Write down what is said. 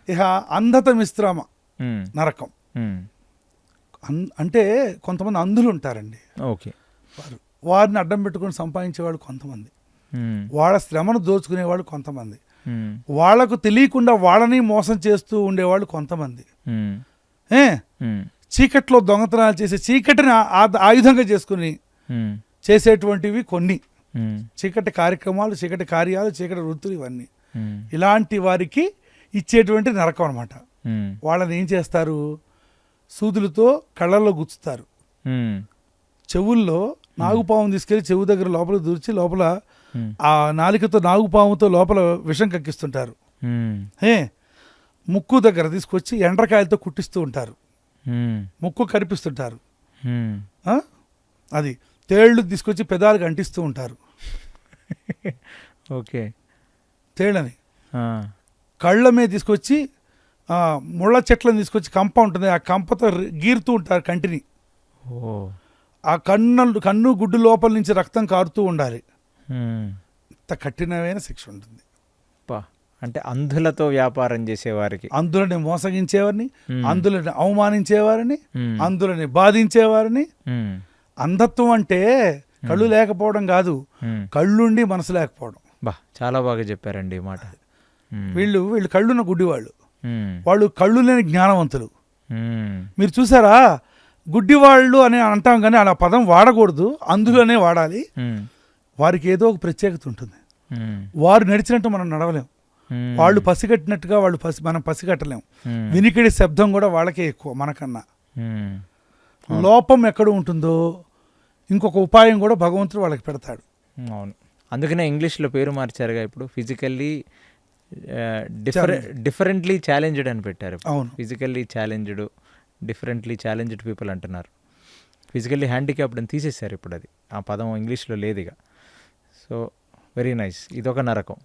ఇహ అంధత మిశ్రమ నరకం. అంటే కొంతమంది అంధులు ఉంటారండి. ఓకే. వారిని అడ్డం పెట్టుకొని సంపాదించేవాళ్ళు కొంతమంది, వాళ్ళ శ్రమను దోచుకునేవాళ్ళు కొంతమంది, వాళ్లకు తెలియకుండా వాళ్ళని మోసం చేస్తూ ఉండేవాళ్ళు కొంతమంది, చీకట్లో దొంగతనాలు చేసి చీకటిని ఆయుధంగా చేసుకుని చేసేటువంటివి కొన్ని చీకటి కార్యక్రమాలు, చీకటి కార్యాలు, చీకటి వృత్తులు, ఇవన్నీ ఇలాంటి వారికి ఇచ్చేటువంటి నరకం అనమాట. వాళ్ళని ఏం చేస్తారు, సూదులతో కళ్ళల్లో గుచ్చుతారు, చెవుల్లో నాగుపాము తీసుకెళ్లి చెవు దగ్గర లోపల దూర్చి లోపల ఆ నాలికతో నాగుపాముతో లోపల విషం కక్కిస్తుంటారు. ముక్కు దగ్గర తీసుకొచ్చి ఎండ్రకాయలతో కుట్టిస్తూ ఉంటారు, ముక్కు కరిపిస్తుంటారు. అది తేళ్లు తీసుకొచ్చి పెదాలకు అంటిస్తూ ఉంటారు. ఓకే. తేళ్ళని కళ్ళ మీద తీసుకొచ్చి ముళ్ళ చెట్లను తీసుకొచ్చి కంప ఉంటుంది, ఆ కంపతో గీరుతూ ఉంటారు కంటిని. ఆ కన్ను గుడ్డు లోపల నుంచి రక్తం కారుతూ ఉండాలి. ఇంత కఠినమైన శిక్ష ఉంటుంది. అంటే అంధులతో వ్యాపారం చేసేవారికి, అంధులని మోసగించేవారిని, అంధులని అవమానించేవారిని, అంధులని బాధించేవారిని. అంధత్వం అంటే కళ్ళు లేకపోవడం కాదు, కళ్ళుండి మనసు లేకపోవడం. చాలా బాగా చెప్పారండి ఈ మాట. వీళ్ళు కళ్ళున్న గుడ్డివాళ్ళు, వాళ్ళు కళ్ళు లేని జ్ఞానవంతులు. మీరు చూసారా, గుడ్డివాళ్ళు అని అంటాం కానీ అలా పదం వాడకూడదు, అందులోనే వాడాలి. వారికి ఏదో ఒక ప్రత్యేకత ఉంటుంది. వారు నడిచినట్టు మనం నడవలేం, వాళ్ళు పసిగట్టినట్టుగా మనం పసిగట్టలేం. వినికిడి శబ్దం కూడా వాళ్ళకే ఎక్కువ మనకన్నా. లోపం ఎక్కడ ఉంటుందో ఇంకొక ఉపాయం కూడా భగవంతుడు వాళ్ళకి పెడతాడు. అవును, అందుకనే ఇంగ్లీష్లో పేరు మార్చారుగా ఇప్పుడు, ఫిజికల్లీ డిఫరెంట్లీ ఛాలెంజ్డ్ అని పెట్టారు. అవును, physically challenged, differently challenged people అంటున్నారు. ఫిజికల్లీ హ్యాండిక్యాప్డ్ అని తీసేశారు ఇప్పుడు, అది ఆ పదం ఇంగ్లీష్లో లేదు ఇక. సో వెరీ నైస్, ఇదొక నరకం.